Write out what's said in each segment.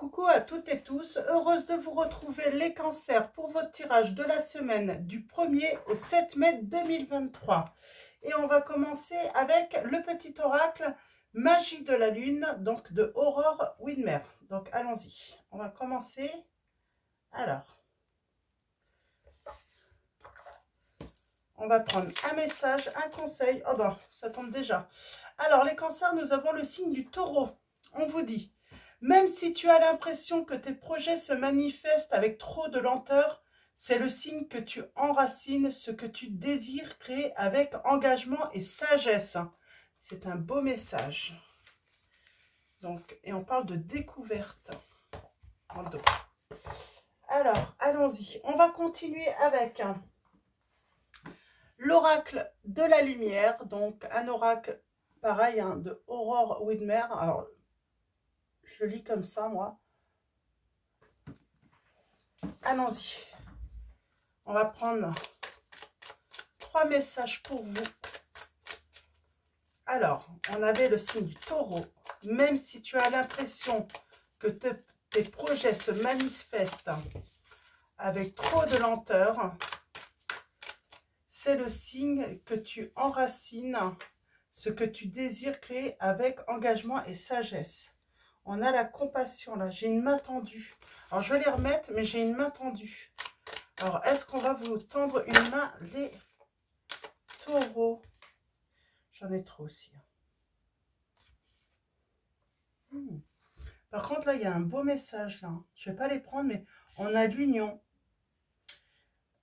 Coucou à toutes et tous, heureuse de vous retrouver les cancers pour votre tirage de la semaine du 1er au 7 mai 2023. Et on va commencer avec le petit oracle Magie de la Lune, donc de Aurore Widmer. Donc allons-y, on va commencer. Alors, on va prendre un message, un conseil. Oh ben, ça tombe déjà. Alors les cancers, nous avons le signe du taureau. On vous dit: même si tu as l'impression que tes projets se manifestent avec trop de lenteur, c'est le signe que tu enracines ce que tu désires créer avec engagement et sagesse. C'est un beau message. Donc, et on parle de découverte en dos. Alors, allons-y. On va continuer avec l'oracle de la lumière. Donc, un oracle pareil de Aurore Widmer. Alors, je le lis comme ça, moi. Allons-y. On va prendre 3 messages pour vous. Alors, on avait le signe du taureau. Même si tu as l'impression que tes projets se manifestent avec trop de lenteur, c'est le signe que tu enracines ce que tu désires créer avec engagement et sagesse. On a la compassion là. J'ai une main tendue. Alors, je vais les remettre, mais j'ai une main tendue. Alors, est-ce qu'on va vous tendre une main, les taureaux? J'en ai trop aussi. Par contre, là, il y a un beau message. Là. Je ne vais pas les prendre, mais on a l'union.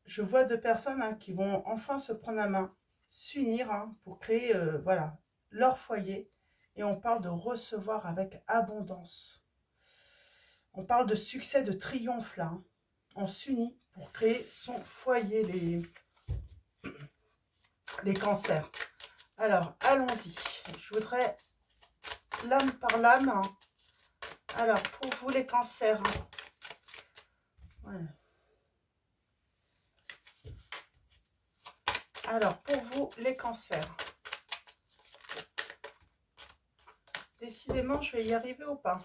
Je vois 2 personnes qui vont enfin se prendre la main, s'unir pour créer voilà, leur foyer. Et on parle de recevoir avec abondance. On parle de succès, de triomphe là. On s'unit pour créer son foyer, les cancers. Alors, allons-y. Je voudrais l'âme par l'âme. Alors, pour vous les cancers. Ouais. Alors, pour vous les cancers. Décidément, je vais y arriver ou pas?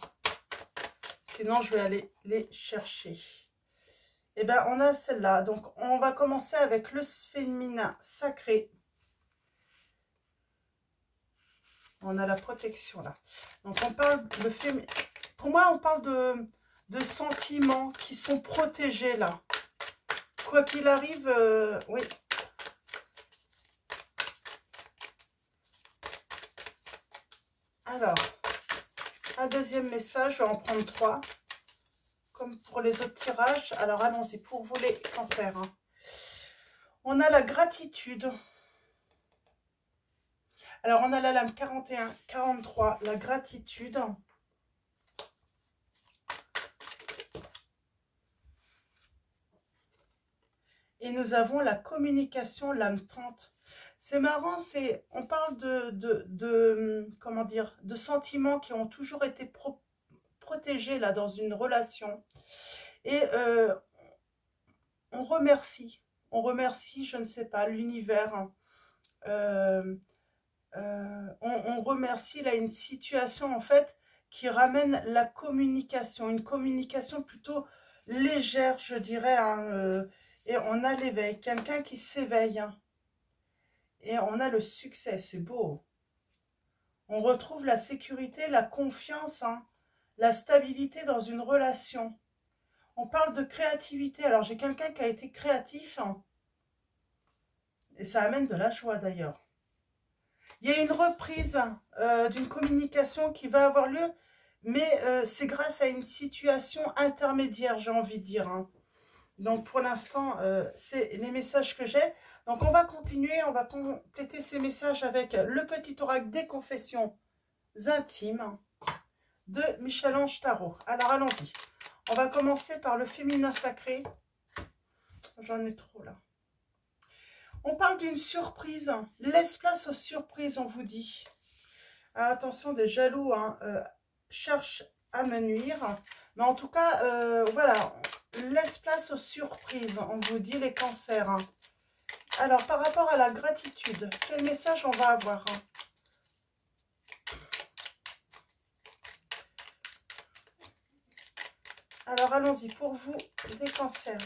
Sinon, je vais aller les chercher. Eh bien, on a celle-là. Donc, on va commencer avec le féminin sacré. On a la protection, là. Donc, on parle de féminin. Pour moi, on parle de sentiments qui sont protégés, là. Quoi qu'il arrive, oui. Alors, un deuxième message, je vais en prendre 3. Comme pour les autres tirages. Alors, allons-y pour vous les cancers. On a la gratitude. Alors, on a la lame 41, 43, la gratitude. Et nous avons la communication, lame 30. C'est marrant, on parle comment dire, de sentiments qui ont toujours été protégés là dans une relation. Et on remercie, je ne sais pas, l'univers. On remercie là une situation en fait qui ramène la communication, une communication plutôt légère, je dirais. Et on a l'éveil, quelqu'un qui s'éveille. Et on a le succès, c'est beau. On retrouve la sécurité, la confiance, la stabilité dans une relation. On parle de créativité. Alors, j'ai quelqu'un qui a été créatif. Et ça amène de la joie, d'ailleurs. Il y a une reprise d'une communication qui va avoir lieu. Mais c'est grâce à une situation intermédiaire, j'ai envie de dire. Donc, pour l'instant, c'est les messages que j'ai. Donc, on va continuer. On va compléter ces messages avec le petit oracle des confessions intimes de Michel-Ange Tarot. Alors, allons-y. On va commencer par le féminin sacré. J'en ai trop, là. On parle d'une surprise. Laisse place aux surprises, on vous dit. Ah, attention, des jaloux cherchent à me nuire. Mais en tout cas, voilà. Laisse place aux surprises, on vous dit, les cancers. Alors, par rapport à la gratitude, quel message on va avoir? Alors, allons-y. Pour vous, les cancers.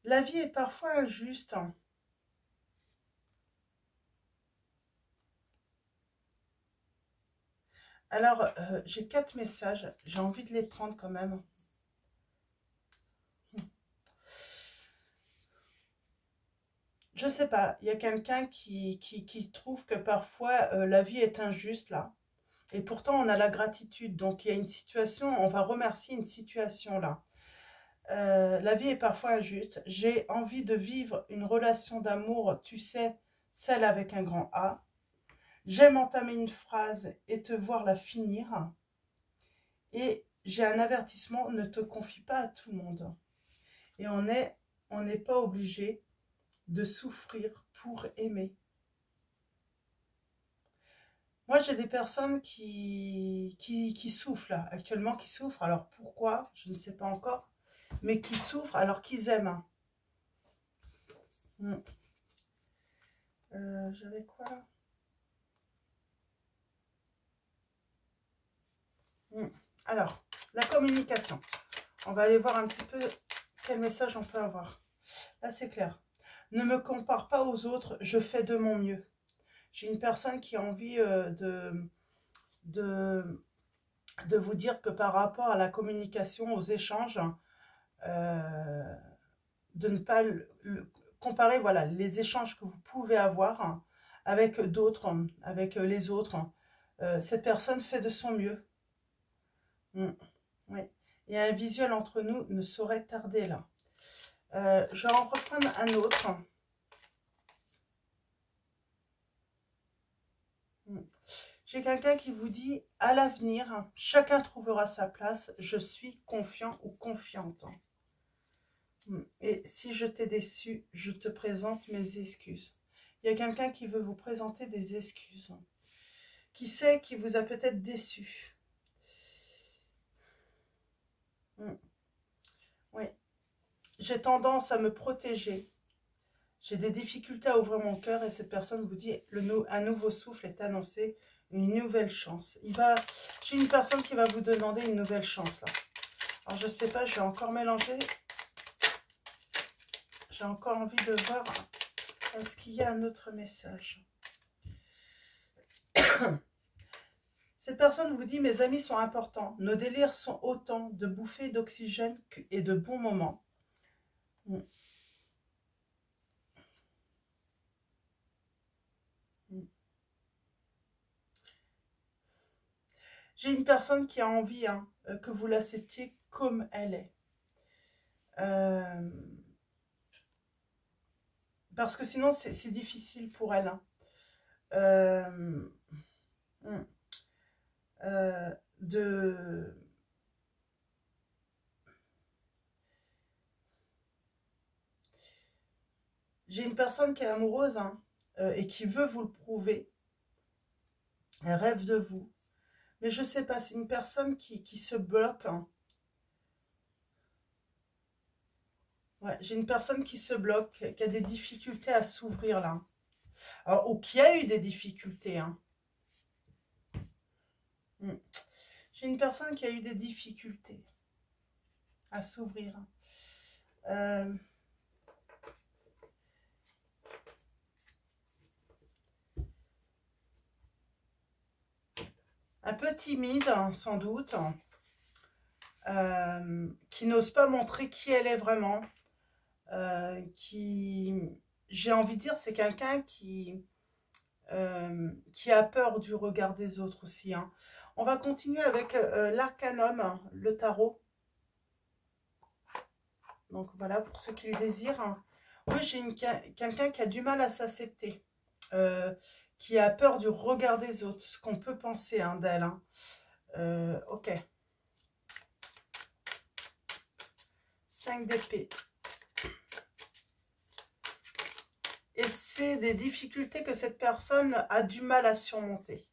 La vie est parfois injuste. Alors, j'ai 4 messages. J'ai envie de les prendre quand même. Je sais pas. Il y a quelqu'un qui trouve que parfois la vie est injuste là. Et pourtant, on a la gratitude. Donc, il y a une situation, on va remercier une situation là. La vie est parfois injuste. J'ai envie de vivre une relation d'amour, tu sais, celle avec un grand A. J'aime entamer une phrase et te voir la finir. Et j'ai un avertissement, ne te confie pas à tout le monde. Et on n'est pas obligé de souffrir pour aimer. Moi, j'ai des personnes qui souffrent là, actuellement qui souffrent. Alors pourquoi? Je ne sais pas encore. Mais qui souffrent alors qu'ils aiment. J'avais quoi là? Alors, la communication. On va aller voir un petit peu quel message on peut avoir. Là, c'est clair. Ne me compare pas aux autres, je fais de mon mieux. J'ai une personne qui a envie de vous dire que par rapport à la communication, aux échanges, de ne pas comparer voilà, les échanges que vous pouvez avoir avec d'autres, avec les autres. Cette personne fait de son mieux. Oui. Et un visuel entre nous ne saurait tarder là. Je vais en reprendre un autre. J'ai quelqu'un qui vous dit, à l'avenir, chacun trouvera sa place, je suis confiant ou confiante. Et si je t'ai déçu, je te présente mes excuses. Il y a quelqu'un qui veut vous présenter des excuses. Qui sait qui vous a peut-être déçu. Oui. J'ai tendance à me protéger. J'ai des difficultés à ouvrir mon cœur et cette personne vous dit, un nouveau souffle est annoncé, une nouvelle chance. J'ai une personne qui va vous demander une nouvelle chance là. Alors je sais pas, je vais encore mélanger. J'ai encore envie de voir, est-ce qu'il y a un autre message? Cette personne vous dit, mes amis sont importants, nos délires sont autant de bouffées d'oxygène et de bons moments. J'ai une personne qui a envie que vous l'acceptiez comme elle est. Parce que sinon, c'est difficile pour elle. J'ai une personne qui est amoureuse et qui veut vous le prouver. Elle rêve de vous. Mais je ne sais pas, c'est une personne qui se bloque. Ouais, j'ai une personne qui se bloque, qui a des difficultés à s'ouvrir là. Alors, ou qui a eu des difficultés. J'ai une personne qui a eu des difficultés à s'ouvrir. Un peu timide, sans doute. Qui n'ose pas montrer qui elle est vraiment. J'ai envie de dire, c'est quelqu'un qui a peur du regard des autres aussi. On va continuer avec l'arcanum, le tarot. Donc voilà, pour ceux qui le désirent. Oui, j'ai quelqu'un qui a du mal à s'accepter, qui a peur du regard des autres, ce qu'on peut penser d'elle. Ok. 5 d'épée. Et c'est des difficultés que cette personne a du mal à surmonter.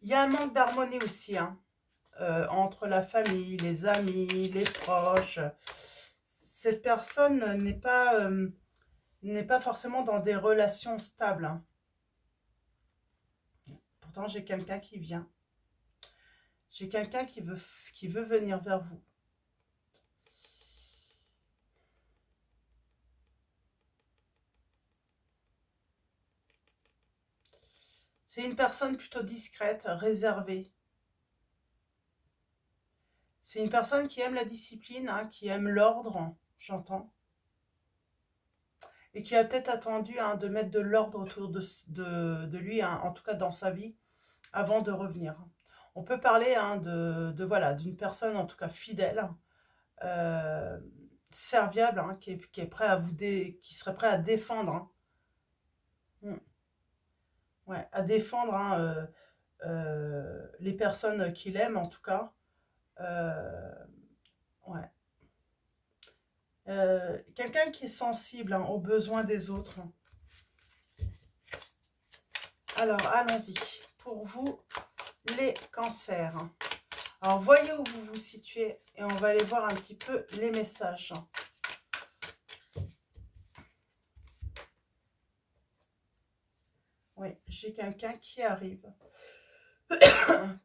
Il y a un manque d'harmonie aussi, entre la famille, les amis, les proches. Cette personne n'est pas Il n'est pas forcément dans des relations stables, hein. Pourtant, j'ai quelqu'un qui vient. J'ai quelqu'un qui veut venir vers vous. C'est une personne plutôt discrète, réservée. C'est une personne qui aime la discipline, hein, qui aime l'ordre, j'entends. Et qui a peut-être attendu, hein, de mettre de l'ordre autour de lui, hein, en tout cas dans sa vie, avant de revenir. On peut parler, hein, voilà, d'une personne en tout cas fidèle, euh, serviable, hein, qui est prêt à qui serait prêt à défendre, hein. Ouais, à défendre, hein, les personnes qu'il aime en tout cas. Euh, ouais. Quelqu'un qui est sensible, hein, aux besoins des autres. Alors, allons-y. Pour vous, les cancers. Alors, voyez où vous vous situez et on va aller voir un petit peu les messages. Oui, j'ai quelqu'un qui arrive.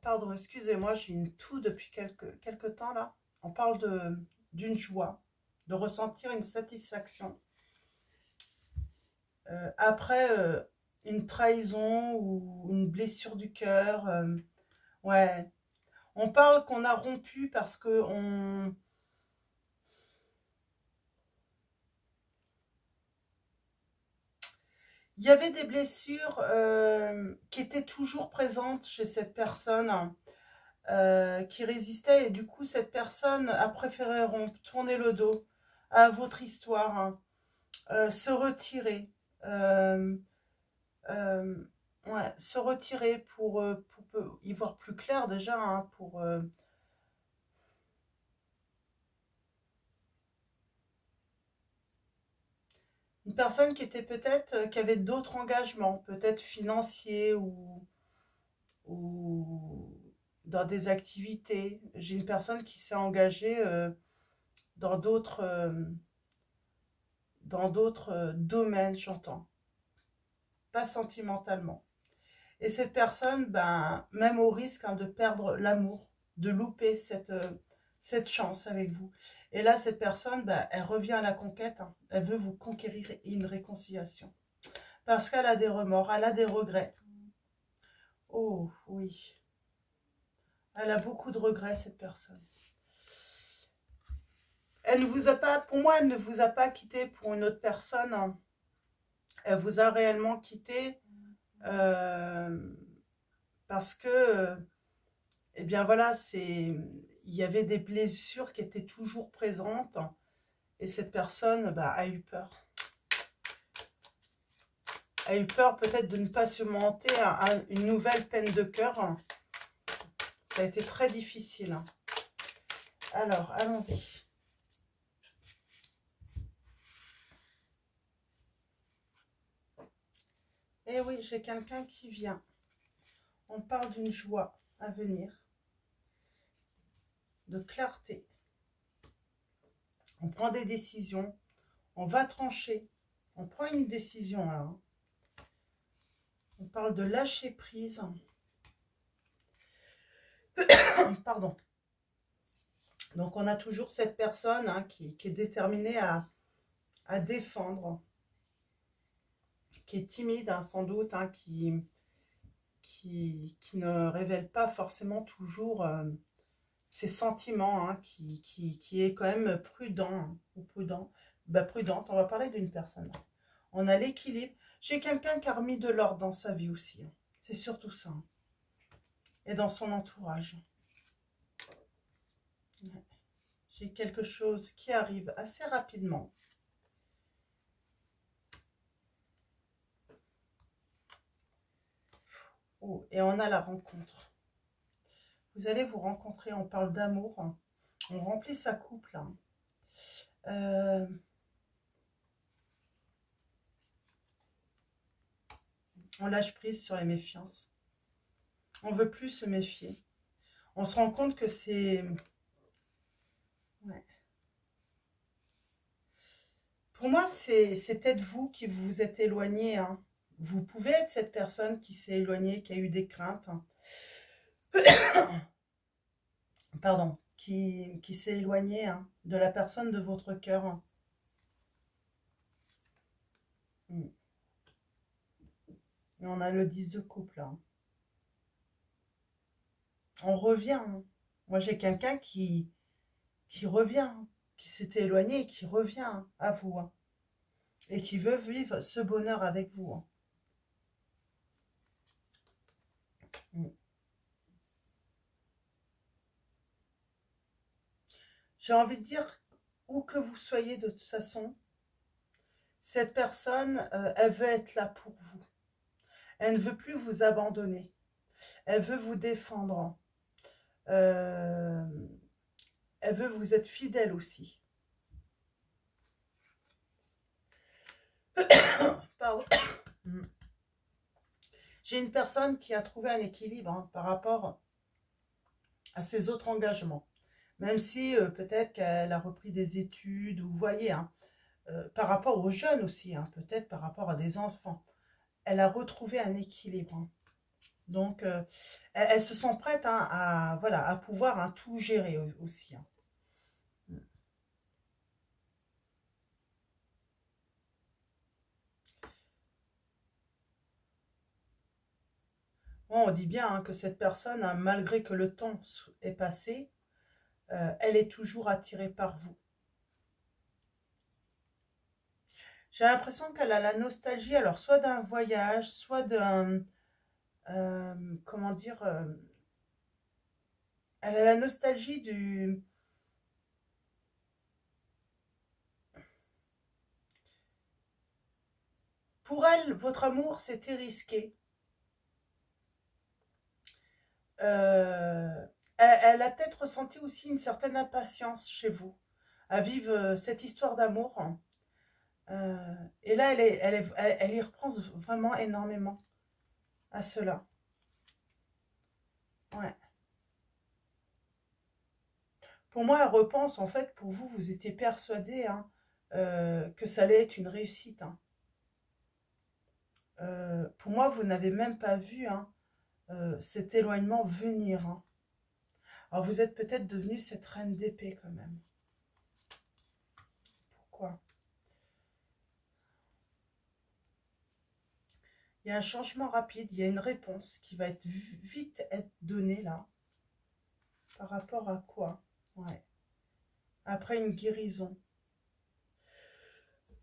Pardon, excusez-moi, j'ai une toux depuis quelques temps là. On parle d'une joie, de ressentir une satisfaction. Après une trahison ou une blessure du cœur, ouais. On parle qu'on a rompu parce que il y avait des blessures qui étaient toujours présentes chez cette personne, qui résistait. Et du coup, cette personne a préféré rompre, tourner le dos à votre histoire, hein, se retirer. Euh, euh, ouais, se retirer pour y voir plus clair déjà, hein, pour... une personne qui était peut-être, qui avait d'autres engagements, peut-être financiers ou dans des activités. J'ai une personne qui s'est engagée dans d'autres domaines, j'entends, pas sentimentalement. Et cette personne, ben, même au risque, hein, de perdre l'amour, de louper cette chance avec vous. Et là, cette personne, ben, elle revient à la conquête, hein. Elle veut vous conquérir une réconciliation. Parce qu'elle a des remords, elle a des regrets. Oh, oui. Elle a beaucoup de regrets, cette personne. Elle ne vous a pas, pour moi, elle ne vous a pas quitté pour une autre personne, hein. Elle vous a réellement quitté parce que, eh bien voilà, il y avait des blessures qui étaient toujours présentes et cette personne, bah, a eu peur. A eu peur peut-être de ne pas surmonter une nouvelle peine de cœur. Ça a été très difficile. Alors, allons-y. Eh oui, j'ai quelqu'un qui vient. On parle d'une joie à venir, de clarté. On prend des décisions, on va trancher, on prend une décision là, hein. On parle de lâcher prise. Pardon. Donc on a toujours cette personne, hein, qui est déterminée à défendre, qui est timide, hein, sans doute, hein, qui ne révèle pas forcément toujours ses sentiments, hein, qui est quand même prudent, hein, ou prudent. Bah, prudente, on va parler d'une personne. On a l'équilibre. J'ai quelqu'un qui a remis de l'ordre dans sa vie aussi, hein. C'est surtout ça, hein. Et dans son entourage. Ouais. J'ai quelque chose qui arrive assez rapidement. Oh, et on a la rencontre. Vous allez vous rencontrer, on parle d'amour, hein. On remplit sa coupe là. On lâche prise sur les méfiances. On ne veut plus se méfier. On se rend compte que c'est... Ouais. Pour moi, c'est peut-être vous qui vous êtes éloigné, hein. Vous pouvez être cette personne qui s'est éloignée, qui a eu des craintes, hein. Pardon, qui s'est éloignée, hein, de la personne de votre cœur, hein. Mm. Et on a le 10 de coupe, là, hein. On revient, hein. Moi, j'ai quelqu'un qui revient, hein, qui s'était éloigné et qui revient, hein, à vous, hein, et qui veut vivre ce bonheur avec vous, hein. Mm. J'ai envie de dire, où que vous soyez de toute façon, cette personne, elle veut être là pour vous. Elle ne veut plus vous abandonner. Elle veut vous défendre. Euh, Elle veut vous être fidèle aussi. Pardon. J'ai une personne qui a trouvé un équilibre, hein, par rapport à ses autres engagements. Même si peut-être qu'elle a repris des études, ou vous voyez, hein, par rapport aux jeunes aussi, hein, peut-être par rapport à des enfants. Elle a retrouvé un équilibre, hein. Donc, elles se sent prêtes, hein, voilà, à pouvoir, hein, tout gérer aussi, hein. Bon, on dit bien, hein, que cette personne, hein, malgré que le temps est passé, elle est toujours attirée par vous. J'ai l'impression qu'elle a la nostalgie, alors soit d'un voyage, soit d'un, comment dire, elle a la nostalgie du... Pour elle, votre amour, c'était risqué. Euh, elle a peut-être ressenti aussi une certaine impatience chez vous, à vivre cette histoire d'amour. Et là, elle y reprend vraiment énormément à cela. Ouais. Pour moi, elle repense, en fait, pour vous, vous étiez persuadé, hein, que ça allait être une réussite, hein. Pour moi, vous n'avez même pas vu, hein, cet éloignement venir, hein. Alors, vous êtes peut-être devenue cette reine d'épée quand même. Pourquoi? Il y a un changement rapide, il y a une réponse qui va être vite être donnée là. Par rapport à quoi? Ouais. Après une guérison.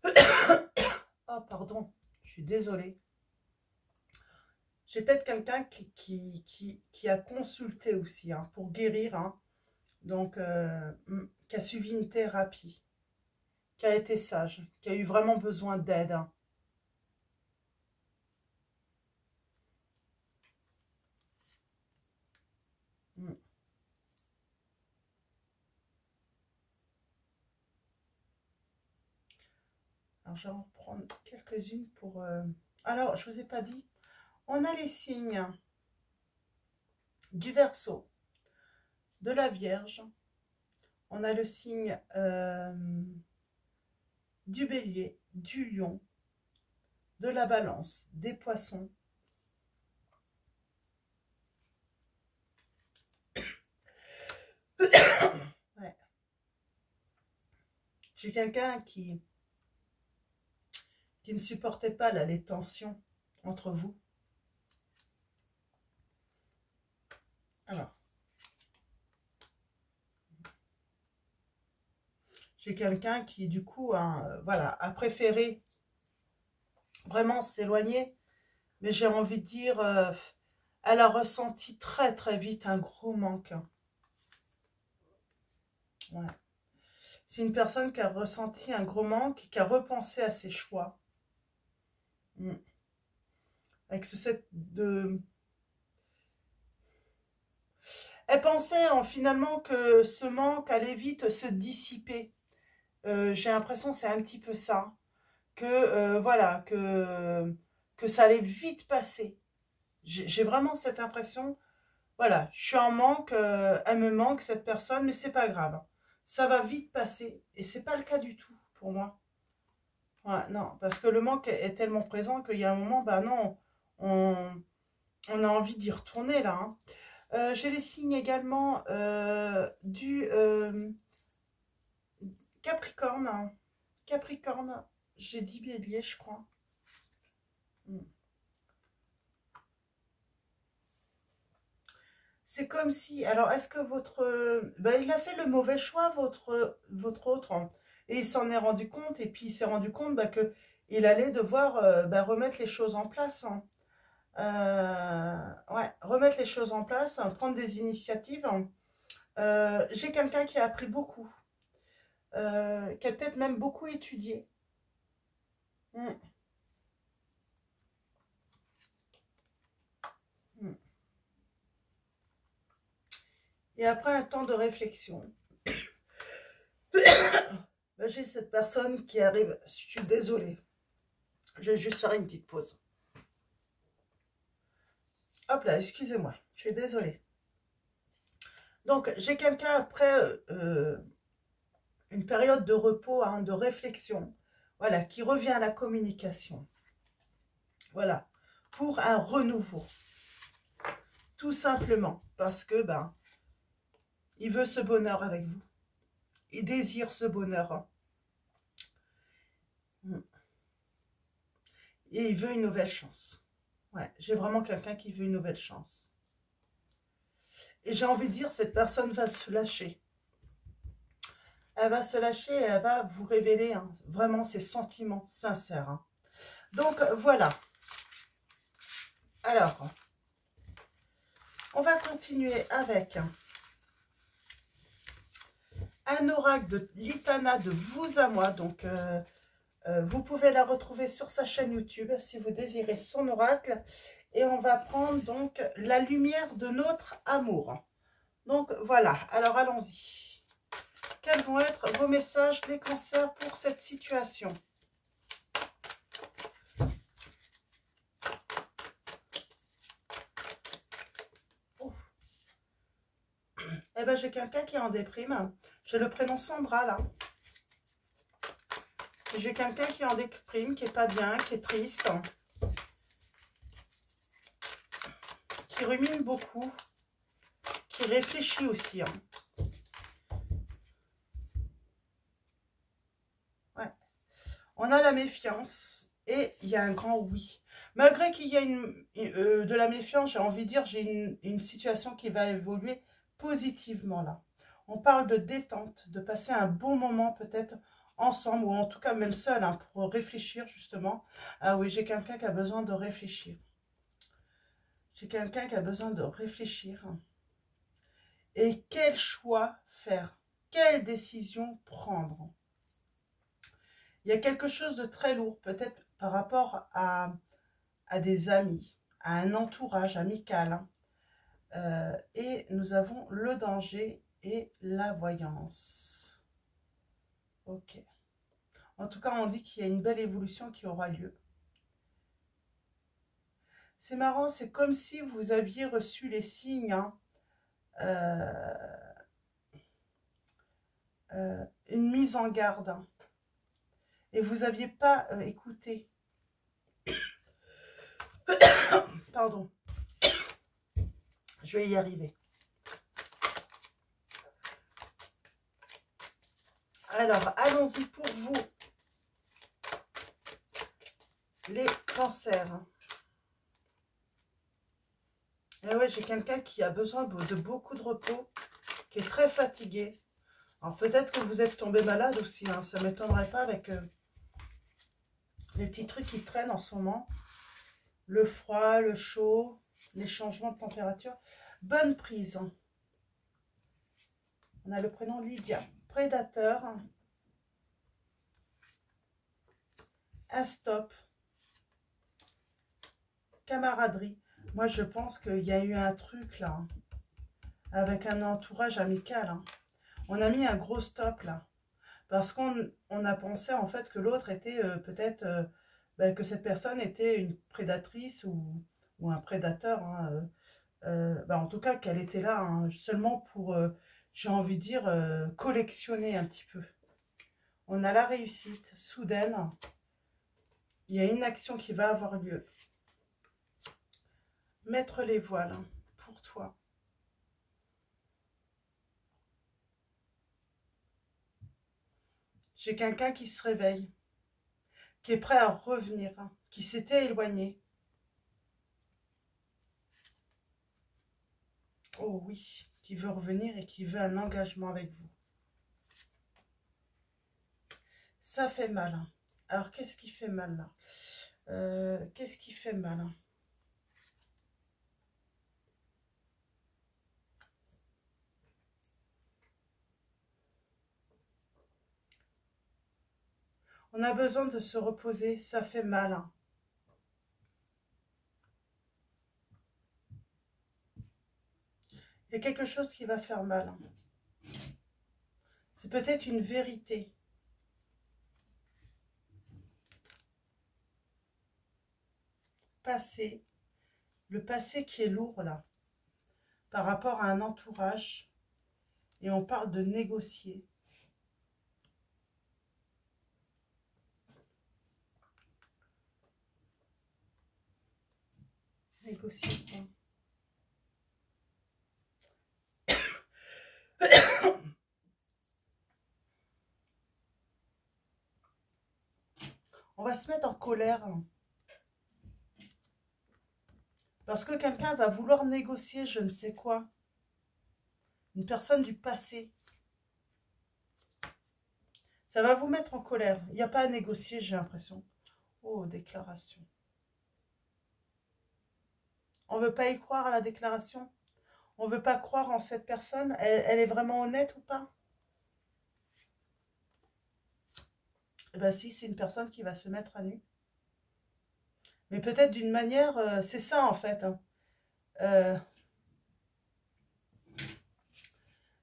Oh, pardon, je suis désolée. J'ai peut-être quelqu'un qui a consulté aussi, hein, pour guérir, hein. Donc, qui a suivi une thérapie, qui a été sage, qui a eu vraiment besoin d'aide, hein. Mm. Alors, je vais en prendre quelques-unes pour... Alors, je ne vous ai pas dit, on a les signes du Verseau, de la Vierge, on a le signe du Bélier, du Lion, de la Balance, des Poissons. Ouais. J'ai quelqu'un qui ne supportait pas là, les tensions entre vous. Alors, j'ai quelqu'un qui, du coup, voilà, a préféré vraiment s'éloigner. Mais j'ai envie de dire, elle a ressenti très, très vite un gros manque. Ouais. C'est une personne qui a ressenti un gros manque, qui a repensé à ses choix. Mm. Avec ce set de... Elle pensait finalement que ce manque allait vite se dissiper. J'ai l'impression que c'est un petit peu ça. Que, voilà, que ça allait vite passer. J'ai vraiment cette impression, voilà, je suis en manque, elle me manque cette personne, mais c'est pas grave. Ça va vite passer et c'est pas le cas du tout pour moi. Ouais, non, parce que le manque est tellement présent qu'il y a un moment, bah non, on a envie d'y retourner là, hein. J'ai les signes également du Capricorne, hein. Capricorne, j'ai dit Bélier, je crois. Hmm. C'est comme si, alors est-ce que votre, ben, il a fait le mauvais choix, votre autre, hein, et il s'en est rendu compte, et puis il s'est rendu compte bah, que il allait devoir bah, remettre les choses en place, hein. Ouais, remettre les choses en place, hein, prendre des initiatives, hein. J'ai quelqu'un qui a appris beaucoup, qui a peut-être même beaucoup étudié. Mm, mm. Et après un temps de réflexion, ben, j'ai cette personne qui arrive, je suis désolée, je vais juste faire une petite pause. Hop là, excusez-moi, je suis désolée. Donc, j'ai quelqu'un après une période de repos, hein, de réflexion, voilà, qui revient à la communication. Voilà, pour un renouveau. Tout simplement, parce que, ben, il veut ce bonheur avec vous. Il désire ce bonheur, hein. Et il veut une nouvelle chance. Ouais, j'ai vraiment quelqu'un qui veut une nouvelle chance. Et j'ai envie de dire, cette personne va se lâcher. Elle va se lâcher et elle va vous révéler hein, vraiment ses sentiments sincères, hein. Donc, voilà. Alors, on va continuer avec un oracle de Litana de vous à moi. Donc, vous pouvez la retrouver sur sa chaîne YouTube si vous désirez son oracle. Et on va prendre donc la lumière de notre amour. Donc, voilà. Alors, allons-y. Quels vont être vos messages des cancers pour cette situation? Eh ben, j'ai quelqu'un qui est en déprime. J'ai le prénom Sandra, là. J'ai quelqu'un qui est en déprime, qui est pas bien, qui est triste. Qui rumine beaucoup. Qui réfléchit aussi, hein. Ouais. On a la méfiance et il y a un grand oui. Malgré qu'il y ait de la méfiance, j'ai envie de dire, j'ai une situation qui va évoluer positivement là. On parle de détente, de passer un bon moment peut-être ensemble, ou en tout cas même seul, hein, pour réfléchir justement. Ah oui, j'ai quelqu'un qui a besoin de réfléchir. J'ai quelqu'un qui a besoin de réfléchir. Et quel choix faire? Quelle décision prendre? Il y a quelque chose de très lourd, peut-être par rapport à des amis, à un entourage amical, hein. Et nous avons le danger et la voyance. Ok. En tout cas, on dit qu'il y a une belle évolution qui aura lieu. C'est marrant, c'est comme si vous aviez reçu les signes, hein, une mise en garde, hein, et vous n'aviez pas écouté. Pardon. Je vais y arriver. Alors, allons-y pour vous, les cancers. Et ouais, j'ai quelqu'un qui a besoin de beaucoup de repos, qui est très fatigué. Alors, peut-être que vous êtes tombé malade aussi, hein, ça ne m'étonnerait pas avec les petits trucs qui traînent en ce moment. Le froid, le chaud, les changements de température. Bonne prise. On a le prénom Lydia. Prédateur. Un stop. Camaraderie. Moi, je pense qu'il y a eu un truc là, hein, avec un entourage amical, hein. On a mis un gros stop là. Parce qu'on a pensé en fait que l'autre était peut-être, ben, que cette personne était une prédatrice ou un prédateur, hein, ben, en tout cas qu'elle était là hein, seulement pour, j'ai envie de dire, collectionner un petit peu. On a la réussite soudaine. Il y a une action qui va avoir lieu. Mettre les voiles hein, pour toi. J'ai quelqu'un qui se réveille, qui est prêt à revenir, hein, qui s'était éloigné. Oh oui, qui veut revenir et qui veut un engagement avec vous. Ça fait mal. Hein. Alors, qu'est-ce qui fait mal là? Qu'est-ce qui fait mal hein? On a besoin de se reposer, ça fait mal. Hein. Il y a quelque chose qui va faire mal. Hein. C'est peut-être une vérité. Passé, le passé qui est lourd là, par rapport à un entourage, et on parle de négocier. Négocier quoi? On va se mettre en colère. Hein. Parce que quelqu'un va vouloir négocier je ne sais quoi. Une personne du passé. Ça va vous mettre en colère. Il n'y a pas à négocier, j'ai l'impression. Oh, déclaration. On ne veut pas y croire à la déclaration. On ne veut pas croire en cette personne. Elle est vraiment honnête ou pas? Eh bien si, c'est une personne qui va se mettre à nu. Mais peut-être d'une manière, c'est ça en fait. Hein.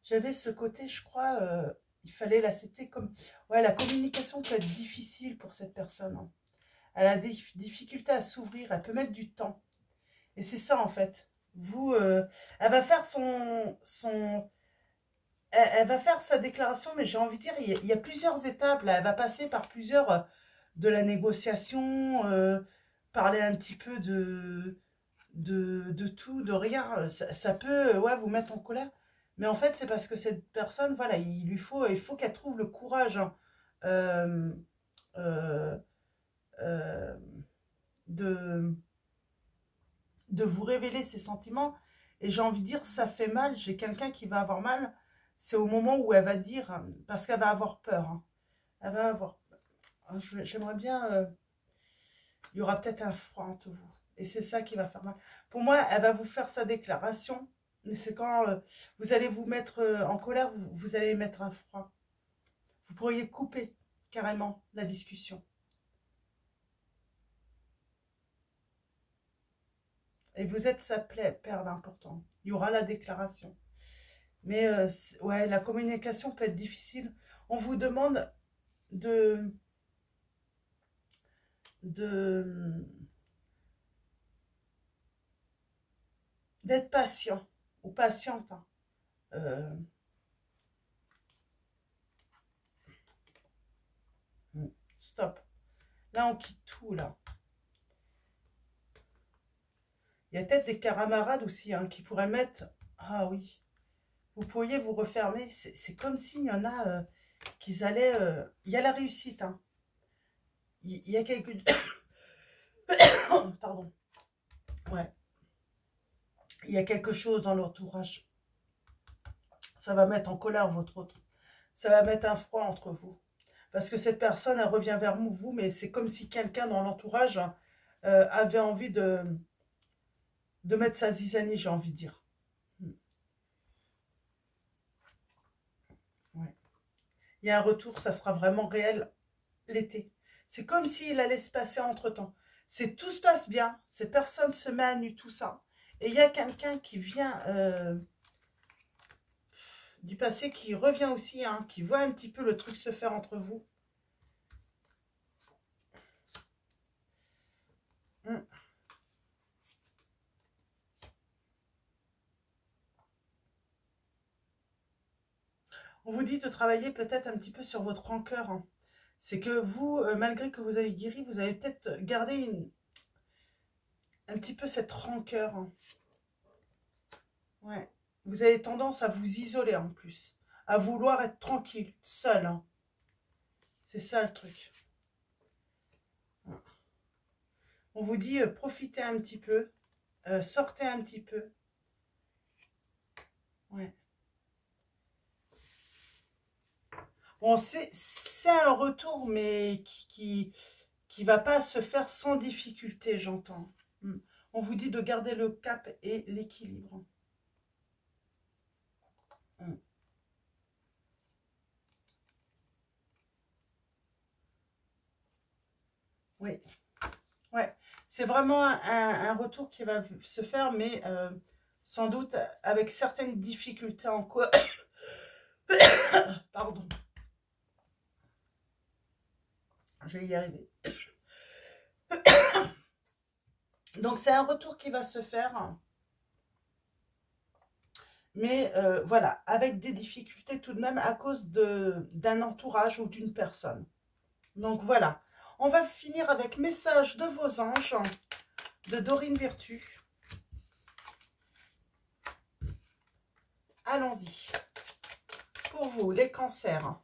J'avais ce côté, je crois, il fallait l'accepter comme... Ouais, la communication peut être difficile pour cette personne. Hein. Elle a des difficultés à s'ouvrir, elle peut mettre du temps. Et c'est ça en fait. Vous, elle va faire elle va faire sa déclaration, mais j'ai envie de dire, il y a plusieurs étapes. Là. Elle va passer par plusieurs de la négociation, parler un petit peu de tout, de rien. Ça peut ouais, vous mettre en colère. Mais en fait, c'est parce que cette personne, voilà, il faut qu'elle trouve le courage hein, euh, euh, euh, de, de vous révéler ses sentiments. Et j'ai envie de dire, ça fait mal. J'ai quelqu'un qui va avoir mal. C'est au moment où elle va dire, parce qu'elle va avoir peur. Hein. Elle va avoir... J'aimerais bien... il y aura peut-être un froid entre vous. Et c'est ça qui va faire mal. Pour moi, elle va vous faire sa déclaration. Mais c'est quand vous allez vous mettre en colère, vous allez mettre un froid. Vous pourriez couper carrément la discussion. Et vous êtes sa perle important. Il y aura la déclaration. Mais ouais, la communication peut être difficile. On vous demande d'être patient ou patiente. Hein. Euh, stop. Là, on quitte tout, là. Il y a peut-être des camarades aussi hein, qui pourraient mettre... Ah oui. Vous pourriez vous refermer. C'est comme s'il y en a qu'ils allaient... Il y a la réussite. Hein. Il y a quelque... Pardon. Ouais. Il y a quelque chose dans l'entourage. Ça va mettre en colère votre autre. Ça va mettre un froid entre vous. Parce que cette personne, elle revient vers vous, mais c'est comme si quelqu'un dans l'entourage avait envie de mettre sa zizanie, j'ai envie de dire. Ouais. Il y a un retour, ça sera vraiment réel l'été. C'est comme s'il allait se passer entre-temps. C'est tout se passe bien, ces personnes se mettent à nu, tout ça. Et il y a quelqu'un qui vient du passé, qui revient aussi, hein, qui voit un petit peu le truc se faire entre vous. On vous dit de travailler peut-être un petit peu sur votre rancœur. Hein. C'est que vous, malgré que vous avez guéri, vous avez peut-être gardé un petit peu cette rancœur. Hein. Ouais. Vous avez tendance à vous isoler en plus. À vouloir être tranquille, seul. Hein. C'est ça le truc. On vous dit, profitez un petit peu. Sortez un petit peu. Ouais. Bon, c'est un retour, mais qui va pas se faire sans difficulté, j'entends. On vous dit de garder le cap et l'équilibre. Oui, ouais. C'est vraiment un retour qui va se faire, mais sans doute avec certaines difficultés en quoi. Pardon. Je vais y arriver. Donc, c'est un retour qui va se faire. Mais voilà, avec des difficultés tout de même à cause d'un entourage ou d'une personne. Donc, voilà. On va finir avec message de vos anges de Dorine Virtue. Allons-y. Pour vous, les cancers.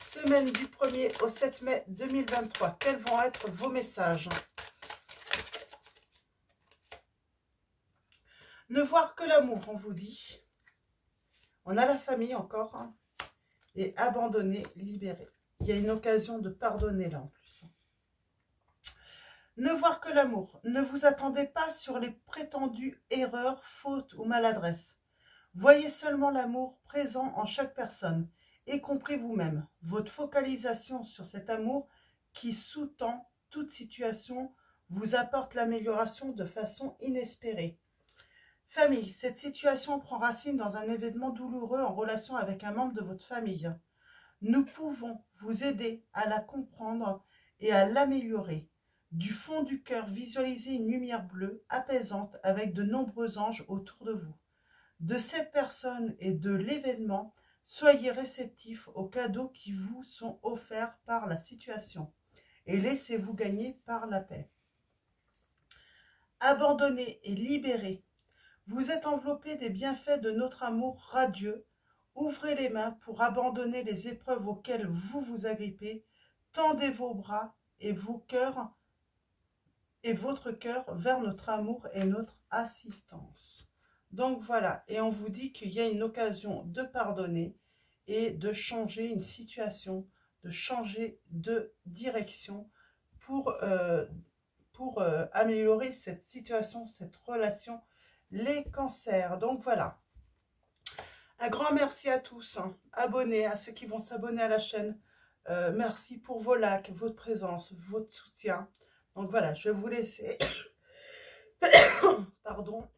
Semaine du 1er au 7 mai 2023. Quels vont être vos messages? Ne voir que l'amour, on vous dit. On a la famille encore. Hein. Et abandonner, libérer. Il y a une occasion de pardonner là en plus. Ne voir que l'amour. Ne vous attendez pas sur les prétendues erreurs, fautes ou maladresses. Voyez seulement l'amour présent en chaque personne, y compris vous-même. Votre focalisation sur cet amour qui sous-tend toute situation vous apporte l'amélioration de façon inespérée. Famille, cette situation prend racine dans un événement douloureux en relation avec un membre de votre famille. Nous pouvons vous aider à la comprendre et à l'améliorer. Du fond du cœur, visualisez une lumière bleue apaisante avec de nombreux anges autour de vous. De cette personne et de l'événement, soyez réceptifs aux cadeaux qui vous sont offerts par la situation et laissez-vous gagner par la paix. Abandonnez et libérez. Vous êtes enveloppé des bienfaits de notre amour radieux. Ouvrez les mains pour abandonner les épreuves auxquelles vous vous agrippez. Tendez vos bras et vos cœurs et votre cœur vers notre amour et notre assistance. Donc voilà, et on vous dit qu'il y a une occasion de pardonner et de changer une situation, de changer de direction pour améliorer cette situation, cette relation, les cancers. Donc voilà, un grand merci à tous, hein. Abonnés, à ceux qui vont s'abonner à la chaîne. Merci pour vos likes, votre présence, votre soutien. Donc voilà, je vais vous laisser. Pardon.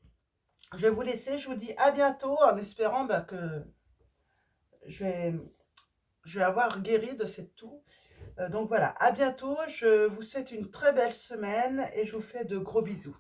Je vais vous laisser. Je vous dis à bientôt en espérant que je vais avoir guéri de cette toux. Donc voilà, à bientôt. Je vous souhaite une très belle semaine et je vous fais de gros bisous.